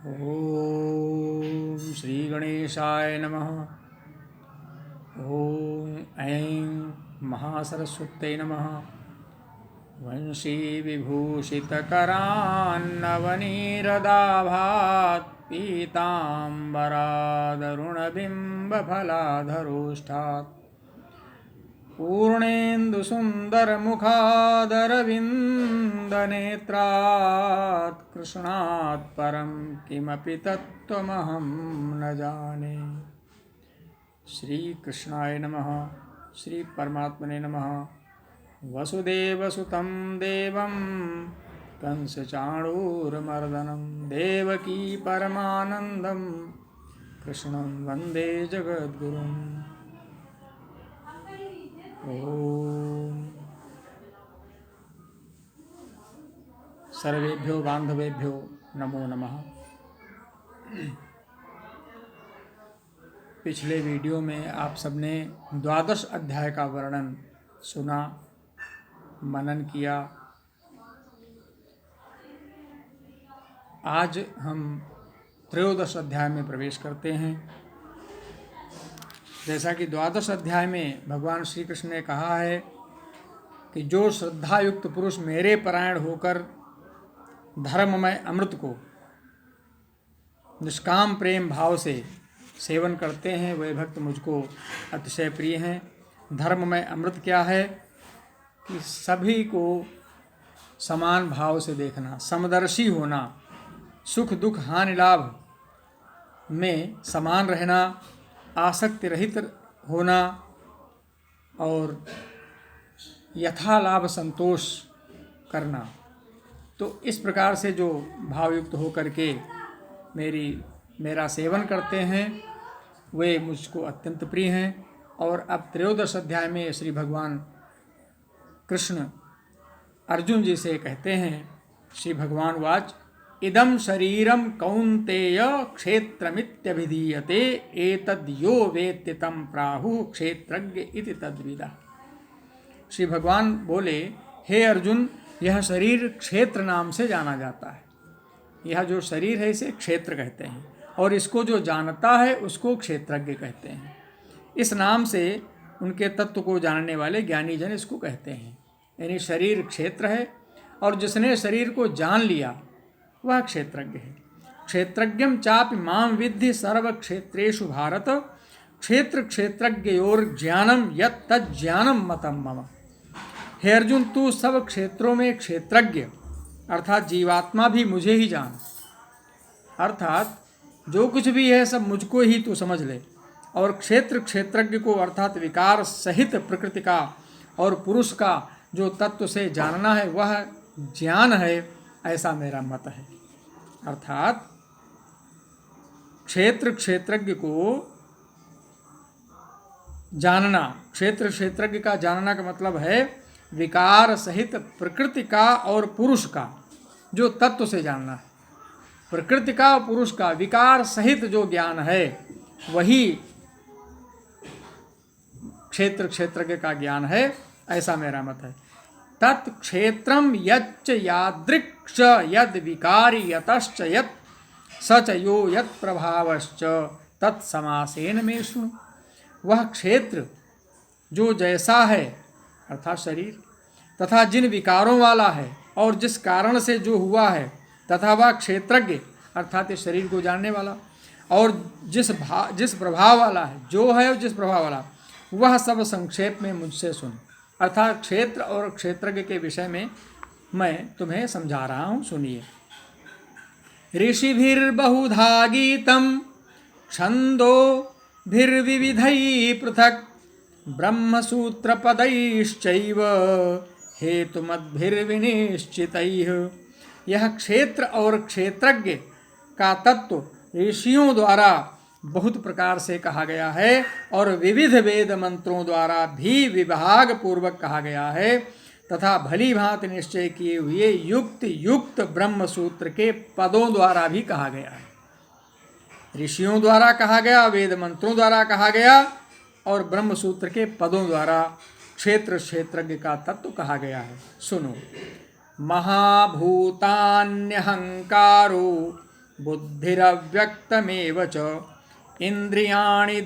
ओम श्री गणेशाय नमः। ओम ऐं महासरस्वत्यै नमः। वंशी विभूषितकरान्नवनीरदाभात् पीताम्बरादरुणबिम्बफलाधरोष्ठात् पूर्णेन्दुसुन्दरमुखादरविन्दनेत्रात् कृष्णात् परं किमपि तत्त्वमहं न जाने। श्री कृष्णाय नमः। श्री परमात्मने नमः। वसुदेवसुतं देवं कंसचाणूरमर्दनं देवकी परमानन्दं कृष्णं वन्दे जगद्गुरुम्। ओम सर्वेभ्यो बांधवेभ्यो नमो नमः। पिछले वीडियो में आप सबने 12 अध्याय का वर्णन सुना, मनन किया। आज हम 13 अध्याय में प्रवेश करते हैं। जैसा कि 12 अध्याय में भगवान श्री कृष्ण ने कहा है कि जो श्रद्धायुक्त पुरुष मेरे परायण होकर धर्ममय अमृत को निष्काम प्रेम भाव से सेवन करते हैं, वे भक्त मुझको अतिशय प्रिय हैं। धर्ममय अमृत क्या है कि सभी को समान भाव से देखना, समदर्शी होना, सुख दुख हानि लाभ में समान रहना, आसक्ति रहित होना और यथालाभ संतोष करना। तो इस प्रकार से जो भावयुक्त होकर के मेरा सेवन करते हैं वे मुझको अत्यंत प्रिय हैं। और अब 13 अध्याय में श्री भगवान कृष्ण अर्जुन जी से कहते हैं, श्री भगवान वाच इदं शरीरं कौन्तेय क्षेत्रमित्यभिधीयते एतद्यो वेत्ति तं प्राहुः क्षेत्रज्ञ इति तद्विदः। श्री भगवान बोले, हे अर्जुन, यह शरीर क्षेत्र नाम से जाना जाता है। यह जो शरीर है इसे क्षेत्र कहते हैं और इसको जो जानता है उसको क्षेत्रज्ञ कहते हैं। इस नाम से उनके तत्व को जानने वाले ज्ञानी जन इसको कहते हैं। यानी शरीर क्षेत्र है और जिसने शरीर को जान लिया वह क्षेत्रज्ञ है। क्षेत्रज्ञम चापि माम विद्धि सर्व क्षेत्रेषु भारत क्षेत्र क्षेत्रज्ञयोर ज्ञानम यत् तज्ज्ञानम मतम मम। हे अर्जुन, तू सब क्षेत्रों में क्षेत्रज्ञ अर्थात जीवात्मा भी मुझे ही जान, अर्थात जो कुछ भी है सब मुझको ही तू समझ ले। और क्षेत्र क्षेत्रज्ञ को अर्थात विकार सहित प्रकृति का और पुरुष का जो तत्व से जानना है वह ज्ञान है, ऐसा मेरा मत है। अर्थात क्षेत्र क्षेत्रज्ञ को जानना, क्षेत्र क्षेत्रज्ञ का जानना का मतलब है विकार सहित प्रकृति का और पुरुष का जो तत्व से जानना है। प्रकृति का और पुरुष का विकार सहित जो ज्ञान है वही क्षेत्र क्षेत्रज्ञ का ज्ञान है, ऐसा मेरा मत है। तत्क्षेत्रम यच्च यादृक्ष यद विकारी यतश्च यत् सच यो यत् प्रभावश्च तत्समासेन में शृणु। वह क्षेत्र जो जैसा है अर्थात शरीर तथा जिन विकारों वाला है और जिस कारण से जो हुआ है तथा वह क्षेत्रज्ञ अर्थात इस शरीर को जानने वाला और जिस प्रभाव वाला है, जो है और जिस प्रभाव वाला, वह सब संक्षेप में मुझसे सुन। अर्थात क्षेत्र और क्षेत्रज्ञ के विषय में मैं तुम्हें समझा रहा हूँ, सुनिए। ऋषिभिर्बहुधा गीतं छन्दोभिर्विविधैः पृथक् ब्रह्मसूत्रपदैश्चैव हेतुमद्भिर्विनिश्चितैः। यह क्षेत्र और क्षेत्रज्ञ का तत्व ऋषियों द्वारा बहुत प्रकार से कहा गया है और विविध वेद मंत्रों द्वारा भी विभाग पूर्वक कहा गया है तथा भली भांति निश्चय किए हुए युक्त युक्त ब्रह्म सूत्र के पदों द्वारा भी कहा गया है। ऋषियों द्वारा कहा गया, वेद मंत्रों द्वारा कहा गया और ब्रह्म सूत्र के पदों द्वारा क्षेत्र क्षेत्रज्ञ का तत्व कहा गया है। सुनो। महाभूतान्यहंकारो बुद्धिरव्यक्तमेव च इन्द्रियाणि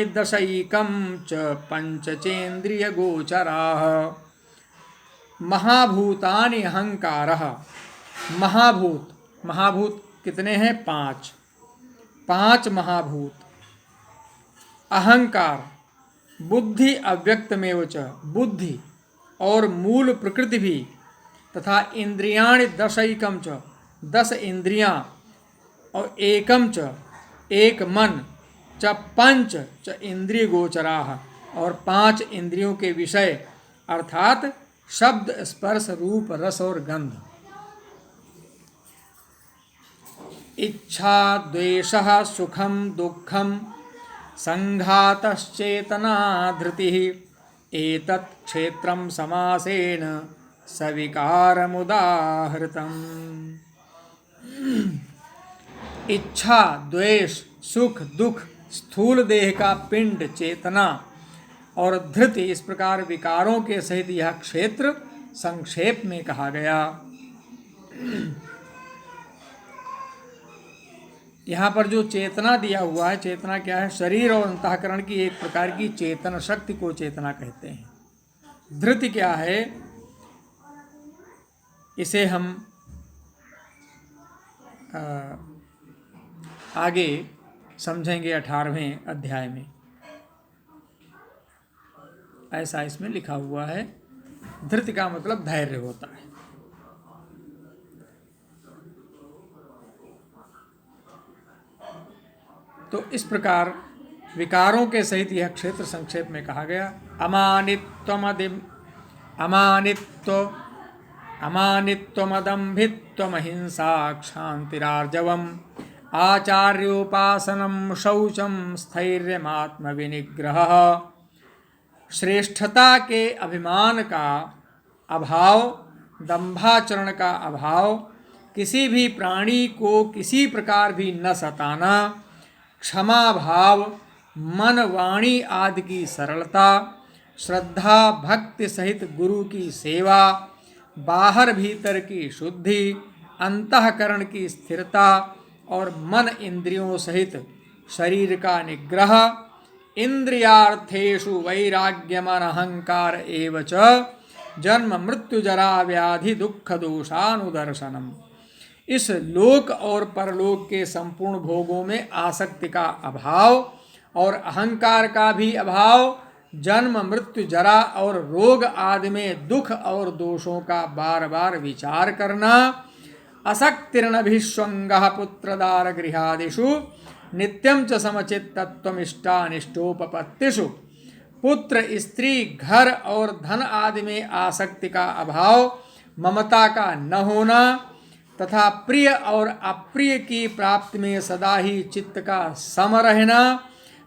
दशैकं च पञ्चचेन्द्रियगोचराः। महाभूतानि अहंकारः। महाभूत कितने हैं? 5 महाभूत। अहंकार, बुद्धि अव्यक्तमेव च, बुद्धि और मूल प्रकृति भी, तथा इंद्रियाणि दशैकम च, 10 इंद्रियां, और एकम च, एक मन, च पंच च इंद्रिय गोचराः, और 5 इंद्रियों के विषय अर्थात शब्द, स्पर्श, रूप, रस और गंध। इच्छा, द्वेषः, सुखम, दुःखम, संघातश्चेतना, धृतिः, एतत् क्षेत्रं समासेन सविकारमुदाहृतम्। इच्छा, द्वेष, सुख, दुख, स्थूल देह का पिंड चेतना और धृति, इस प्रकार विकारों के सहित यह क्षेत्र संक्षेप में कहा गया। यहाँ पर जो चेतना दिया हुआ है, चेतना क्या है? शरीर और अंतःकरण की एक प्रकार की चेतन शक्ति को चेतना कहते हैं। धृति क्या है? इसे हम आगे समझेंगे 18वें अध्याय में। ऐसा इसमें लिखा हुआ है। धृति का मतलब धैर्य होता है। तो इस प्रकार विकारों के सहित यह क्षेत्र संक्षेप में कहा गया। अमानित्वमदम्भित्वमहिंसा, क्षान्तिरार्जवम्, आचार्योपासनं, शौचं, स्थैर्यमात्मविनिग्रहः। श्रेष्ठता के अभिमान का अभाव, दंभाचरण का अभाव, किसी भी प्राणी को किसी प्रकार भी न सताना, क्षमा भाव, मन, वाणी आदि की सरलता, श्रद्धा भक्ति सहित गुरु की सेवा, बाहर भीतर की शुद्धि, अंतःकरण की स्थिरता और मन इंद्रियों सहित शरीर का निग्रह, इंद्रियार्थेषु वैराग्यमन अहंकार एव च, जन्म मृत्यु जरा व्याधि दुख दोषानुदर्शनम। इस लोक और परलोक के संपूर्ण भोगों में आसक्ति का अभाव और अहंकार का भी अभाव, जन्म मृत्यु जरा और रोग आदि में दुख और दोषों का बार बार विचार करना, असक्तिर्नभिष्वंगः पुत्रदार गृहादिषु, नित्यं च समचित्तत्वमिष्टानिष्टोपपत्तिषु, पुत्र, स्त्री, घर और धन आदि में आसक्ति का अभाव, ममता का न होना, तथा प्रिय और अप्रिय की प्राप्ति में सदा ही चित्त का सम रहना,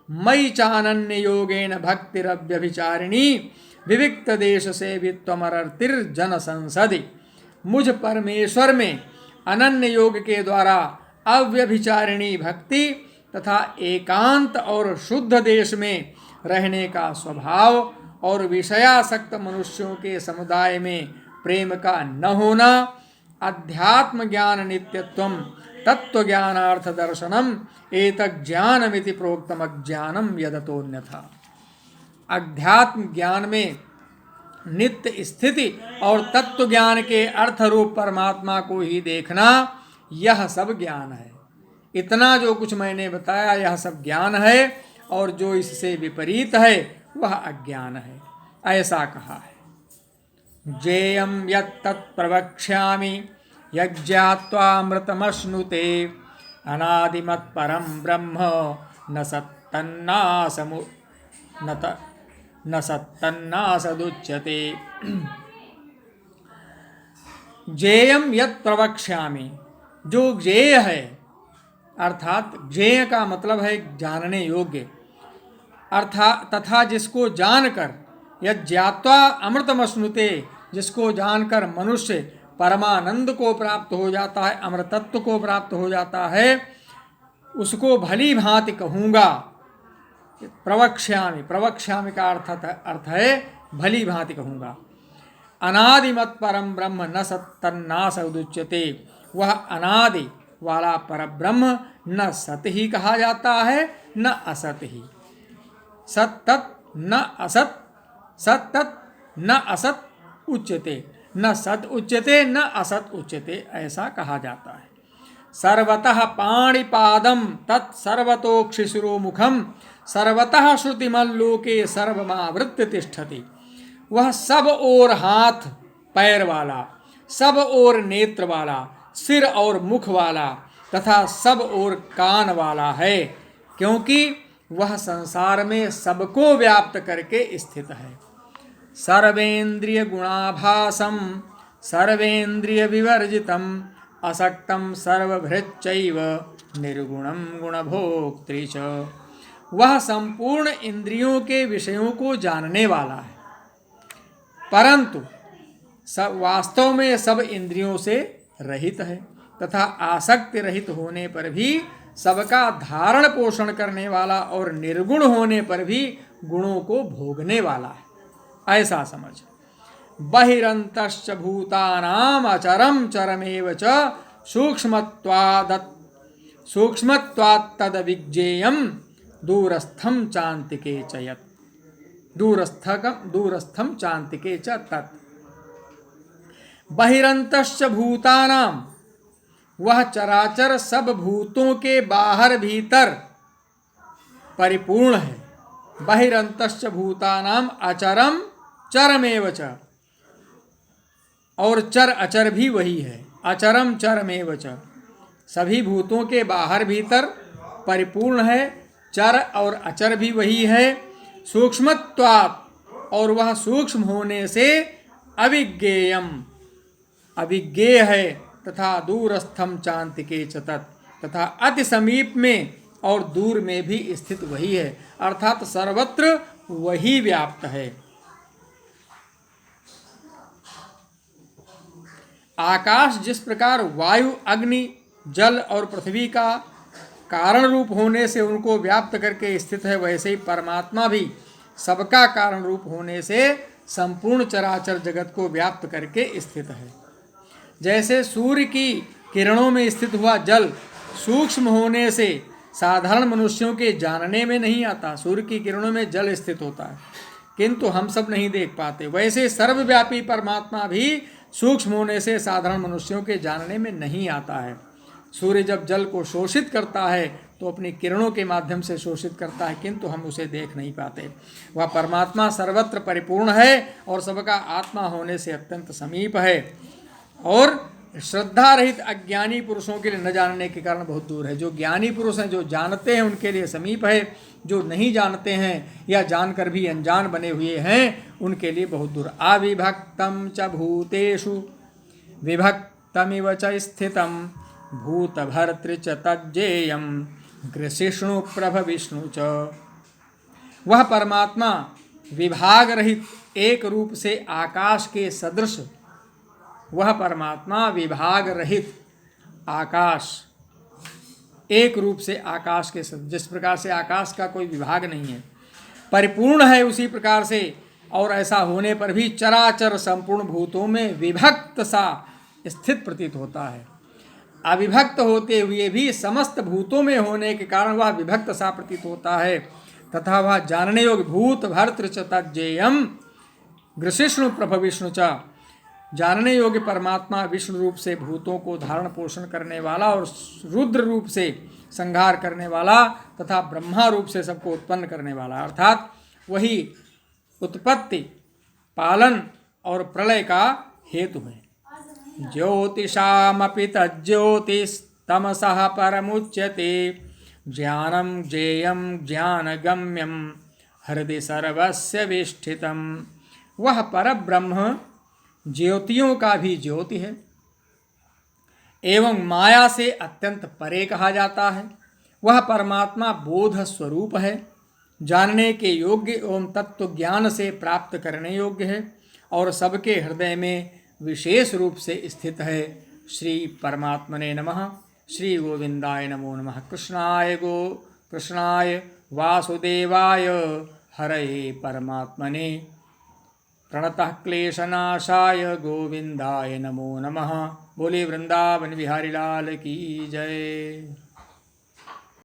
मयि चानन्य योगेन भक्तिरव्यभिचारिणी, विविक्त देश से वित्वमरतिर्जन संसदि। मुझ परमेश्वर में अनन्य योग के द्वारा अव्यभिचारिणी भक्ति तथा एकांत और शुद्ध देश में रहने का स्वभाव और विषयासक्त मनुष्यों के समुदाय में प्रेम का न होना, अध्यात्म ज्ञान नित्यत्वम, तत्व ज्ञानार्थ दर्शनम, एतत् ज्ञानमिति प्रोक्तम अज्ञानम यदतोन्यथा। अध्यात्म ज्ञान में नित्य स्थिति और तत्व ज्ञान के अर्थ रूप परमात्मा को ही देखना, यह सब ज्ञान है। इतना जो कुछ मैंने बताया यह सब ज्ञान है, और जो इससे विपरीत है वह अज्ञान है, ऐसा कहा है। जेयं यत्तत् प्रवक्ष्यामि यज्ञात्वामृतमश्नुते, अनादिमत्परं ब्रह्म न सत्तन्नासदुच्यते। जेयं यत् प्रवक्ष्यामि, जो ज्ञेय है, अर्थात ज्ञेय का मतलब है जानने योग्य, अर्थात तथा जिसको जानकर, यज्ञात्वा अमृतमश्नुते, जिसको जानकर मनुष्य परमानंद को प्राप्त हो जाता है, अमृतत्व को प्राप्त हो जाता है, उसको भली भांति कहूँगा। प्रवक्ष्यामि, प्रवक्ष्यामि का अर्थ है भली भांति कहूँगा। अनादिमत परम ब्रह्म न सत्तन्नास उच्यते, वह अनादि वाला परब्रह्म न सत ही कहा जाता है न असत ही। सत तत् न असत, सत तत् न असत उच्यते, न सत उच्यते न असत उच्यते, ऐसा कहा जाता है। सर्वतः पाणिपादम तत्सर्वतोक्षिशिरोमुखम सर्वतः श्रुतिमल्लोके सर्वमावृत्य तिष्ठति। वह सब ओर हाथ पैर वाला, सब ओर नेत्र वाला, सिर और मुख वाला तथा सब ओर कान वाला है, क्योंकि वह संसार में सबको व्याप्त करके स्थित है। सर्वेन्द्रिय गुणाभासम सर्वेन्द्रिय विवर्जितम असक्तम सर्वभृच्चैव निर्गुणम गुणभोक्तृ च। वह संपूर्ण इंद्रियों के विषयों को जानने वाला है, परंतु सब वास्तव में सब इंद्रियों से रहित है तथा आसक्ति रहित होने पर भी सबका धारण पोषण करने वाला और निर्गुण होने पर भी गुणों को भोगने वाला है, ऐसा समझ। बहिरंतश्च भूतानाम अचरम चरमेव च सूक्ष्मत्वात् तदविज्ञेयम दूरस्थम चान्तिके च यत्। दूरस्थम चान्तिके च तत्। बहिरंतश्च भूतानाम, वह चराचर सब भूतों के बाहर भीतर परिपूर्ण है। बहिरंतश्च भूतानाम अचरम चरमेव च, और चर अचर भी वही है। अचरम चरमेव च, सभी भूतों के बाहर भीतर परिपूर्ण है, चर और अचर भी वही है। सूक्ष्मत्वात्, और वह सूक्ष्म होने से अविज्ञेयम, अविज्ञेय है, तथा दूरस्थम चान्तिके च तत्, तथा अति समीप में और दूर में भी स्थित वही है, अर्थात सर्वत्र वही व्याप्त है। आकाश जिस प्रकार वायु, अग्नि, जल और पृथ्वी का कारण रूप होने से उनको व्याप्त करके स्थित है, वैसे ही परमात्मा भी सबका कारण रूप होने से संपूर्ण चराचर जगत को व्याप्त करके स्थित है। जैसे सूर्य की किरणों में स्थित हुआ जल सूक्ष्म होने से साधारण मनुष्यों के जानने में नहीं आता। सूर्य की किरणों में जल स्थित होता है, किंतु हम सब नहीं देख पाते। वैसे सर्वव्यापी परमात्मा भी सूक्ष्म होने से साधारण मनुष्यों के जानने में नहीं आता है। सूर्य जब जल को शोषित करता है तो अपनी किरणों के माध्यम से शोषित करता है, किंतु हम उसे देख नहीं पाते। वह परमात्मा सर्वत्र परिपूर्ण है और सबका आत्मा होने से अत्यंत समीप है, और श्रद्धा रहित अज्ञानी पुरुषों के लिए न जानने के कारण बहुत दूर है। जो ज्ञानी पुरुष हैं, जो जानते हैं, उनके लिए समीप है। जो नहीं जानते हैं या जानकर भी अनजान बने हुए हैं, उनके लिए बहुत दूर। अविभक्तम च भूतेषु विभक्तमिव च स्थितम भूतभर्तृ च तज्जेयम ग्रसिष्णु प्रभ विष्णु च। वह परमात्मा विभाग रहित एक रूप से आकाश के सदृश, वह परमात्मा विभाग रहित आकाश, एक रूप से आकाश के सदृश, जिस प्रकार से आकाश का कोई विभाग नहीं है, परिपूर्ण है, उसी प्रकार से। और ऐसा होने पर भी चराचर संपूर्ण भूतों में विभक्त सा स्थित प्रतीत होता है। अविभक्त होते हुए भी समस्त भूतों में होने के कारण वह विभक्त सा प्रतीत होता है, तथा वह जानने योग्य भूत भर्तृ च तज्जेयम ग्रसिष्णु प्रभ विष्णु च। जानने योग्य परमात्मा विष्णु रूप से भूतों को धारण पोषण करने वाला और रुद्र रूप से संहार करने वाला तथा ब्रह्मा रूप से सबको उत्पन्न करने वाला, अर्थात वही उत्पत्ति, पालन और प्रलय का हेतु है। ज्योतिषामपि तज्ज्योतिस्तमसः परमुच्यते ज्ञानं ज्ञेयं ज्ञानगम्यं हृदि सर्वस्य विष्ठितम्। वह परब्रह्म ज्योतियों का भी ज्योति है एवं माया से अत्यंत परे कहा जाता है। वह परमात्मा बोध स्वरूप है, जानने के योग्य एवं तत्व ज्ञान से प्राप्त करने योग्य है और सबके हृदय में विशेष रूप से स्थित है। श्री परमात्मने नमः। श्री गोविंदाय नमो नमः। कृष्णाय वासुदेवाय हरये परमात्मने प्रणतः क्लेशनाशाय गोविंदाय नमो नमः। बोले वृंदावन बिहारी लाल की जय।